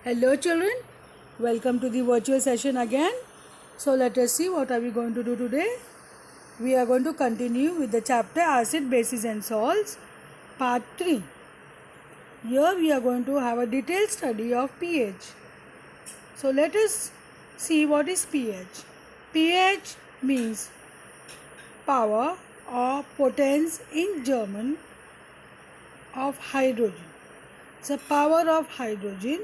Hello children, welcome to the virtual session again. So let us see what are we going to do today. We are going to continue with the chapter Acid, Bases and Salts part 3. Here we are going to have a detailed study of pH. So let us see what is pH. pH means power or potence in German of hydrogen. It's a power of hydrogen,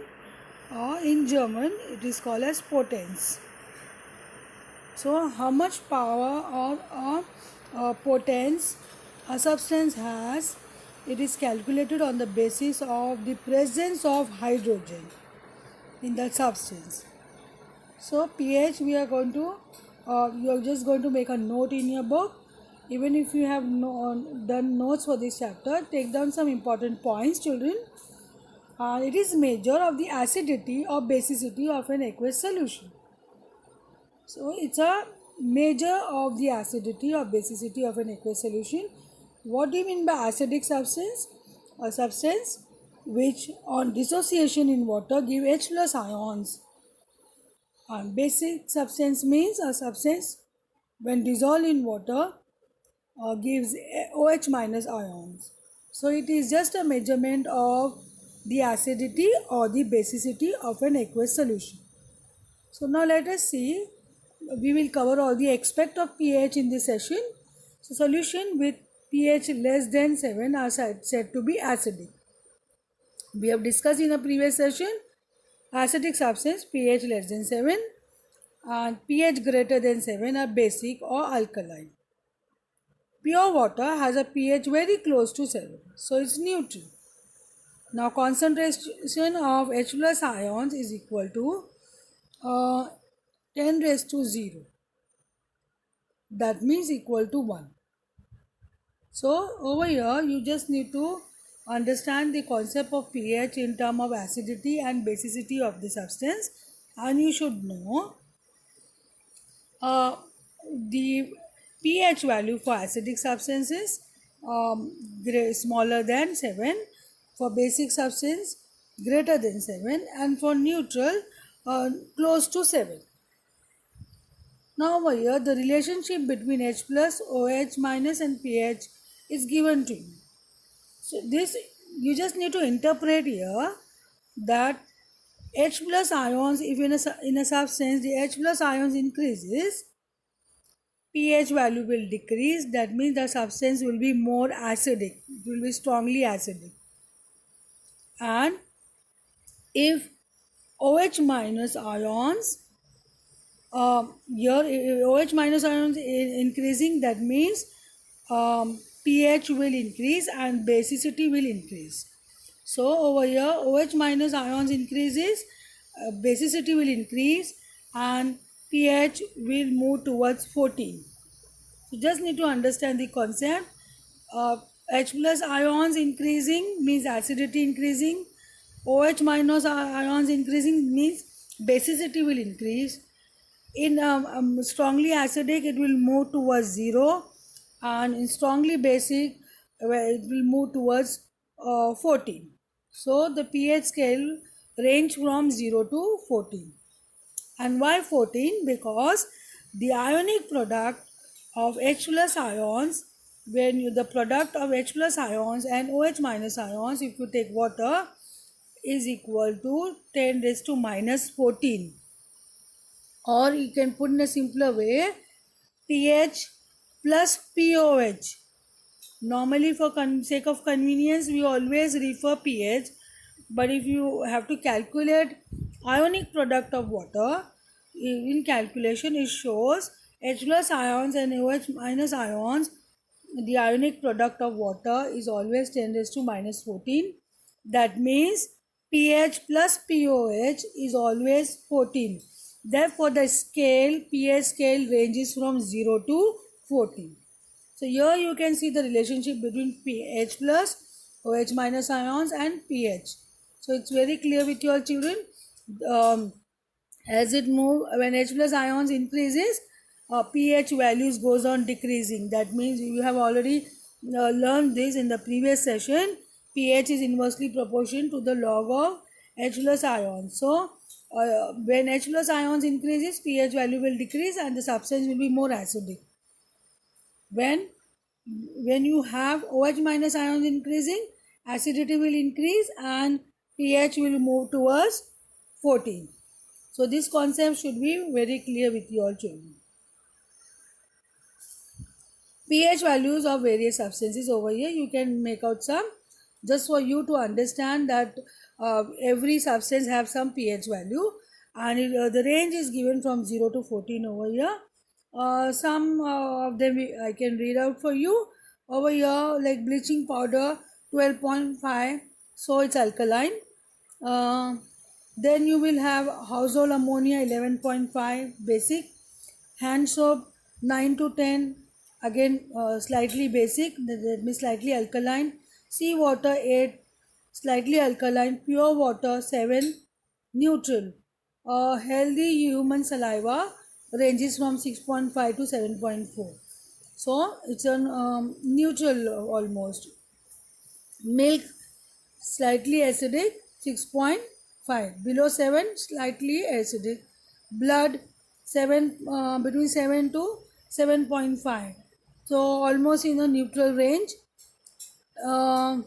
or in German it is called as potence. So how much power or potence a substance has, it is calculated on the basis of the presence of hydrogen in that substance. So pH, we are going to you are just going to make a note in your book. Even if you have done notes for this chapter, take down some important points, children. It is measure of the acidity or basicity of an aqueous solution. So it's a measure of the acidity or basicity of an aqueous solution. What do you mean by acidic substance? A substance which on dissociation in water give H plus ions. Basic substance means a substance when dissolved in water gives OH minus ions. So it is just a measurement of the acidity or the basicity of an aqueous solution. So now let us see, we will cover all the aspects of pH in this session. So solution with pH less than 7 are said to be acidic. We have discussed in a previous session acidic substance pH less than 7 and pH greater than 7 are basic or alkaline. Pure water has a pH very close to 7, so it's neutral. Now concentration of H plus ions is equal to 10 raised to 0. That means equal to 1. So over here you just need to understand the concept of pH in terms of acidity and basicity of the substance, and you should know the pH value for acidic substances smaller than 7, for basic substance greater than 7, and for neutral close to 7. Now over here the relationship between H plus, OH minus and pH is given to you. So this you just need to interpret here that H plus ions, if in a substance the H plus ions increases, pH value will decrease. That means the substance will be more acidic, it will be strongly acidic. And if OH minus ions, here OH minus ions increasing, that means pH will increase and basicity will increase. So over here OH minus ions increases, basicity will increase and pH will move towards 14. You just need to understand the concept. H plus ions increasing means acidity increasing. OH minus ions increasing means basicity will increase. In strongly acidic it will move towards 0, and in strongly basic it will move towards 14. So the pH scale range from 0 to 14. And why 14? Because the ionic product of H plus ions, when the product of H plus ions and OH minus ions, if you take water, is equal to 10 raised to minus 14. Or you can put in a simpler way, pH plus POH. Normally for sake of convenience we always refer pH, but if you have to calculate ionic product of water, in calculation it shows H plus ions and OH minus ions, the ionic product of water is always 10 raised to minus 14. That means pH plus POH is always 14. Therefore the scale, pH scale ranges from 0 to 14. So here you can see the relationship between pH plus, OH minus ions and pH. So it's very clear with your children. As it moves, when H plus ions increases, pH values goes on decreasing. That means you have already learned this in the previous session. pH is inversely proportional to the log of H plus ions. So when H plus ions increases, pH value will decrease and the substance will be more acidic. When you have OH minus ions increasing, acidity will increase and pH will move towards 14. So this concept should be very clear with you all children. pH values of various substances over here, you can make out some, just for you to understand that every substance have some pH value, and the range is given from 0 to 14 over here. Some of them I can read out for you over here, like bleaching powder 12.5, so it's alkaline. uh, then you will have household ammonia 11.5 basic, hand soap 9 to 10, again slightly basic, that means slightly alkaline. Sea water 8, slightly alkaline. Pure water 7, neutral. Healthy human saliva ranges from 6.5 to 7.4, so it's an neutral almost. Milk slightly acidic 6.5, below 7 slightly acidic. Blood 7, between 7 to 7.5, so almost in a neutral range. uh,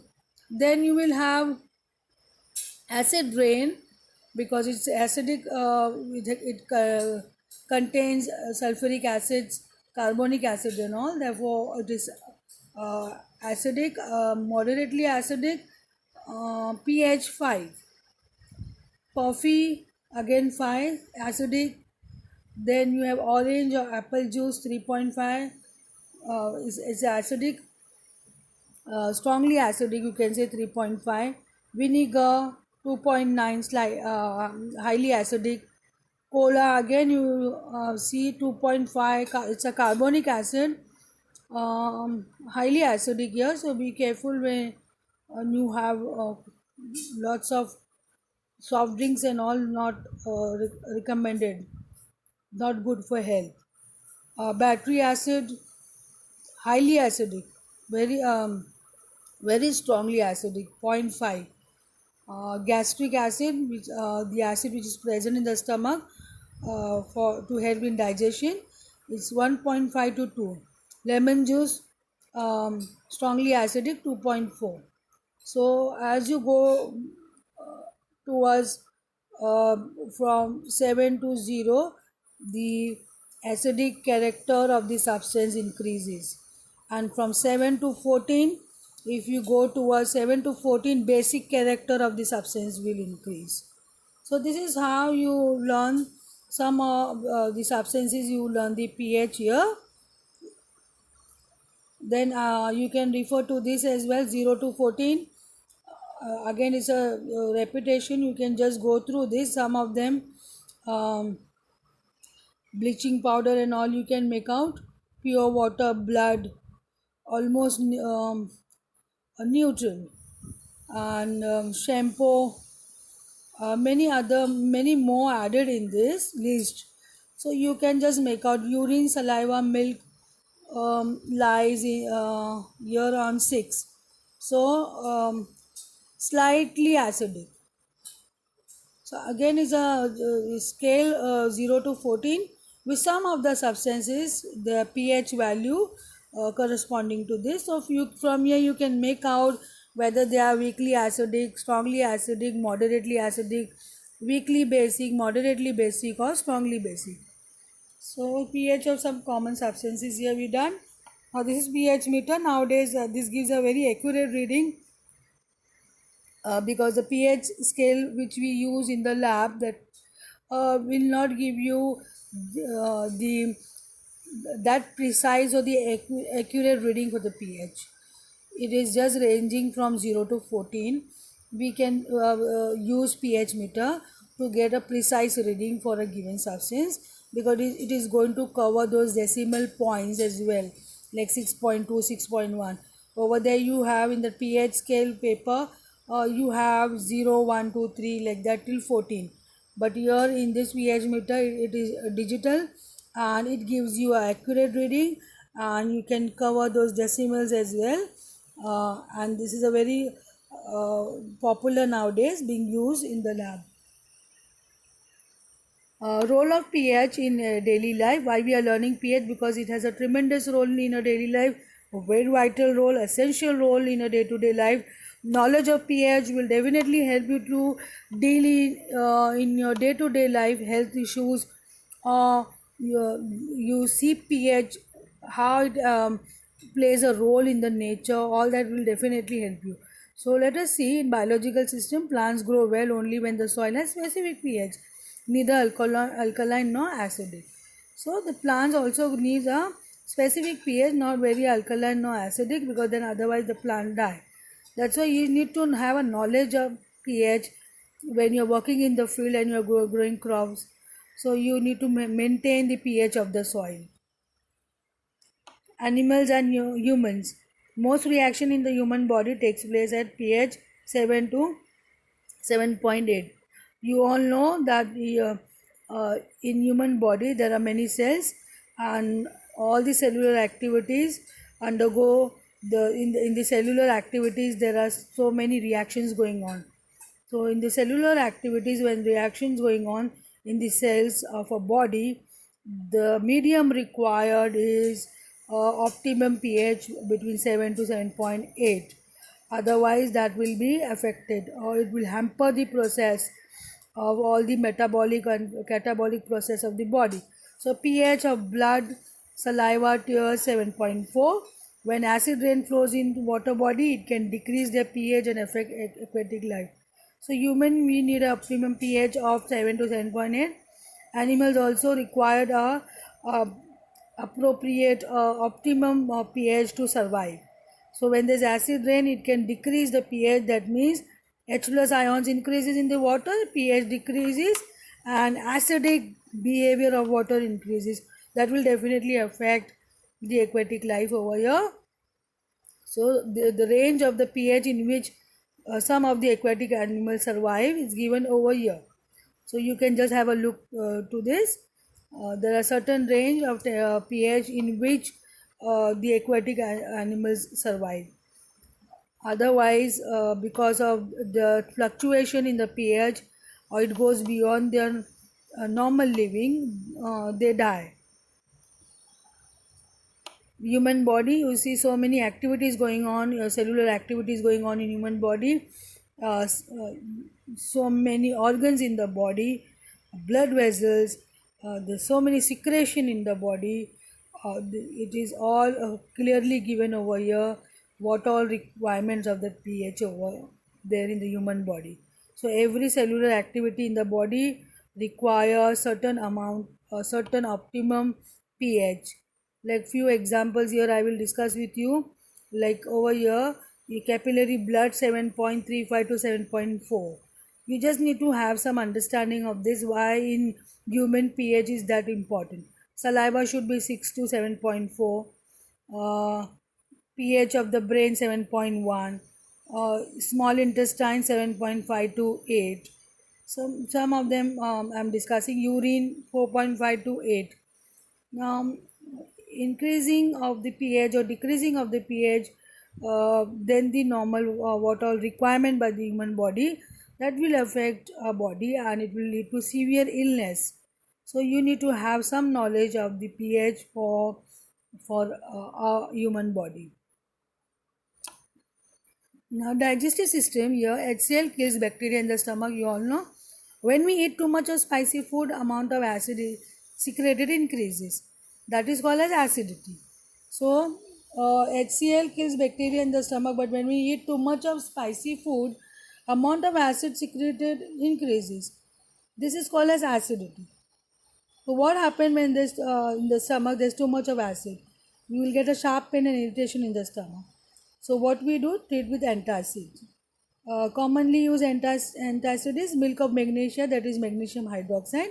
then you will have acid rain, because it's acidic. It contains sulfuric acids, carbonic acid and all, therefore it is acidic, moderately acidic. pH 5. Coffee again 5, acidic. Then you have orange or apple juice 3.5, is acidic, strongly acidic, you can say 3.5. Vinegar 2.9, highly acidic. Cola again you see 2.5, it's a carbonic acid, highly acidic here, so be careful when you have lots of soft drinks and all, not recommended, not good for health. Battery acid highly acidic, very very strongly acidic, zero point 0.5. Gastric acid, which the acid which is present in the stomach for to help in digestion, it's 1.5 to 2. Lemon juice strongly acidic, 2.4. So as you go towards uh, from 7 to 0, the acidic character of the substance increases, and from 7 to 14, if you go towards 7 to 14, basic character of the substance will increase. So this is how you learn some of the substances, you learn the pH here. Then you can refer to this as well, 0 to 14. Again it's a repetition, you can just go through this, some of them. Bleaching powder and all you can make out. Pure water, blood almost neutral. And shampoo, many more added in this list, so you can just make out. Urine, saliva, milk lies in, here on 6, so slightly acidic. So again is a scale 0 to 14, with some of the substances the pH value corresponding to this. So if you, from here you can make out whether they are weakly acidic, strongly acidic, moderately acidic, weakly basic, moderately basic, or strongly basic. So pH of some common substances here we done. Now this is pH meter. Nowadays this gives a very accurate reading, because the pH scale which we use in the lab, that will not give you the that precise or the accurate reading for the pH. It is just ranging from 0 to 14. We can use pH meter to get a precise reading for a given substance, because it is going to cover those decimal points as well, like 6.2, 6.1. Over there you have in the pH scale paper, you have 0, 1, 2, 3, like that till 14. But here in this pH meter it is digital, and it gives you an accurate reading, and you can cover those decimals as well. And this is a very popular nowadays being used in the lab. Role of pH in daily life. Why we are learning pH? Because it has a tremendous role in a daily life, a very vital role, essential role in a day-to-day life. Knowledge of pH will definitely help you to deal in your day-to-day life health issues. You see pH, how it plays a role in the nature. All that will definitely help you. So let us see, in biological system, plants grow well only when the soil has specific pH, neither alkaline nor acidic. So the plants also needs a specific pH, not very alkaline nor acidic, because then otherwise the plant die. That's why you need to have a knowledge of pH when you're working in the field and you're growing crops. So you need to maintain the pH of the soil. Animals and humans. Most reaction in the human body takes place at pH 7 to 7.8. You all know that in human body there are many cells, and all the cellular activities undergo in the cellular activities there are so many reactions going on. So in the cellular activities, when reactions going on in the cells of a body, the medium required is optimum pH between 7 to 7.8. Otherwise that will be affected, or it will hamper the process of all the metabolic and catabolic process of the body. So pH of blood, saliva, tears 7.4. When acid rain flows into water body, it can decrease their pH and affect aquatic life. So human, we need a optimum pH of 7 to 7.8. Animals also required a appropriate optimum pH to survive. So when there's acid rain, it can decrease the pH. That means H plus ions increases in the water, pH decreases, and acidic behavior of water increases. That will definitely affect the aquatic life over here. So the range of the pH in which some of the aquatic animals survive is given over here. So you can just have a look to this. There are certain range of pH in which the aquatic animals survive. Otherwise, because of the fluctuation in the pH, or it goes beyond their normal living, they die. Human body, you see so many activities going on, cellular activities going on in human body, so many organs in the body, blood vessels, there's so many secretion in the body. It is all clearly given over here what all requirements of the pH over there in the human body. So every cellular activity in the body requires certain amount, a certain optimum pH. Like few examples here I will discuss with you. Like over here, the capillary blood 7.35 to 7.4. You just need to have some understanding of this, why in human pH is that important. Saliva should be 6 to 7.4. pH of the brain 7.1. Small intestine 7.5 to 8. Some of them I'm discussing. Urine 4.5 to 8. Now, increasing of the pH or decreasing of the pH then the normal what all requirement by the human body, that will affect our body and it will lead to severe illness. So you need to have some knowledge of the pH for our human body. Now digestive system, here HCl kills bacteria in the stomach, you all know. When we eat too much of spicy food, amount of acid is secreted increases. That is called as acidity. So HCl kills bacteria in the stomach, but when we eat too much of spicy food, amount of acid secreted increases. This is called as acidity. So what happens when this in the stomach there's too much of acid? You will get a sharp pain and irritation in the stomach. So what we do, treat with antacid. Commonly used antacid is milk of magnesia, that is magnesium hydroxide,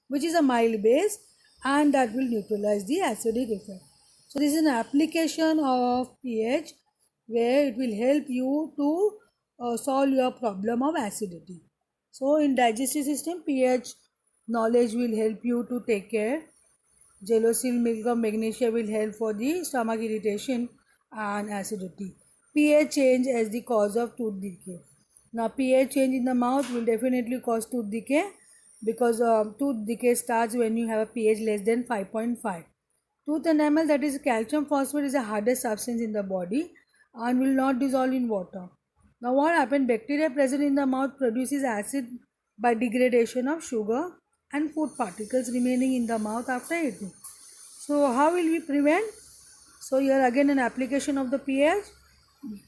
which is a mild base and that will neutralize the acidic effect. So this is an application of pH where it will help you to solve your problem of acidity. So in digestive system, pH knowledge will help you to take care. Gelocil milk of magnesia will help for the stomach irritation and acidity. pH change as the cause of tooth decay. Now pH change in the mouth will definitely cause tooth decay, because tooth decay starts when you have a pH less than 5.5. Tooth enamel, that is calcium phosphate, is the hardest substance in the body and will not dissolve in water. Now what happens? Bacteria present in the mouth produces acid by degradation of sugar and food particles remaining in the mouth after eating. So how will we prevent? So here again an application of the pH.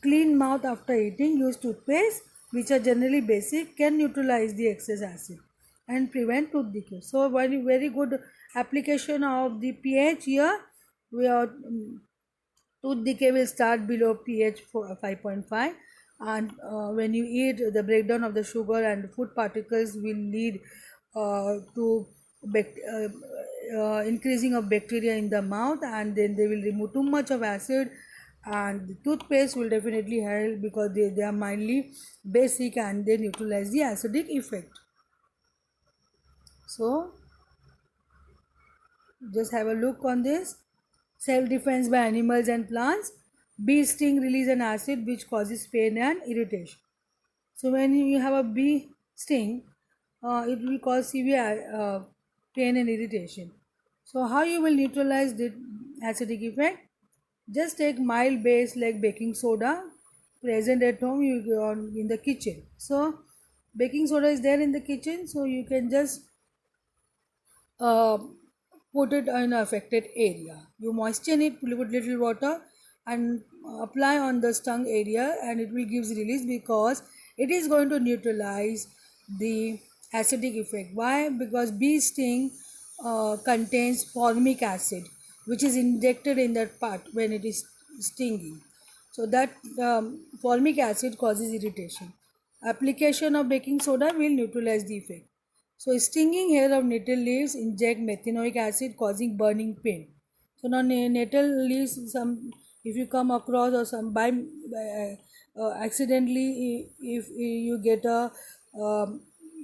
Clean mouth after eating. Use toothpaste, which are generally basic, can neutralize the excess acid and prevent tooth decay. So very good application of the pH here. We are tooth decay will start below pH 5.5, and when you eat, the breakdown of the sugar and food particles will lead to increasing of bacteria in the mouth, and then they will remove too much of acid, and the toothpaste will definitely help because they are mildly basic and they neutralize the acidic effect. So just have a look on this. Self-defense by animals and plants. Bee sting release an acid which causes pain and irritation. So when you have a bee sting, it will cause severe pain and irritation. So how you will neutralize the acidic effect? Just take mild base like baking soda present at home, you in the kitchen. So baking soda is there in the kitchen, so you can just uh, put it in affected area. You moisten it with little water and apply on the stung area, and it will gives release because it is going to neutralize the acidic effect. Why? Because bee sting contains formic acid, which is injected in that part when it is stinging. So that formic acid causes irritation. Application of baking soda will neutralize the effect. So stinging hair of nettle leaves inject methanoic acid causing burning pain. So now nettle leaves, some if you come across or some by accidentally, if you get a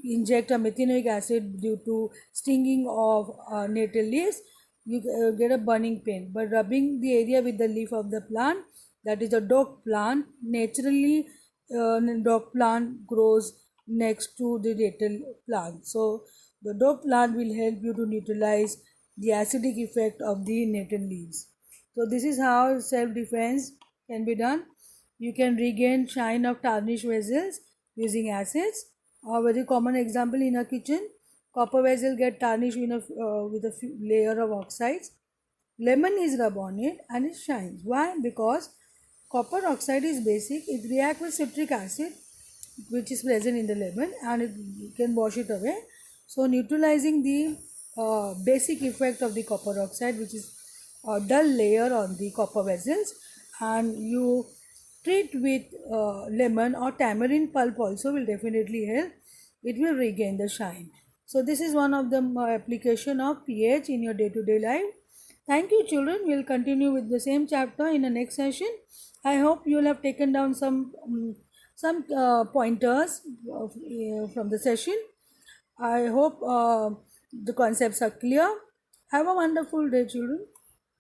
inject a methanoic acid due to stinging of nettle leaves, you get a burning pain. But rubbing the area with the leaf of the plant, that is a dock plant, naturally dock plant grows next to the nettle plant. So the dock plant will help you to neutralize the acidic effect of the nettle leaves. So this is how self-defense can be done. You can regain shine of tarnished vessels using acids. A very common example in a kitchen, copper vessel get tarnished with a layer of oxides. Lemon is rubbed on it and it shines. Why? Because copper oxide is basic. It reacts with citric acid, which is present in the lemon, and it can wash it away. So neutralizing the basic effect of the copper oxide, which is a dull layer on the copper vessels, and you treat with lemon or tamarind pulp also will definitely help. It will regain the shine. So this is one of the application of pH in your day-to-day life. Thank you, children. We'll continue with the same chapter in the next session. I hope you will have taken down some pointers from the session. I hope the concepts are clear. Have a wonderful day, children.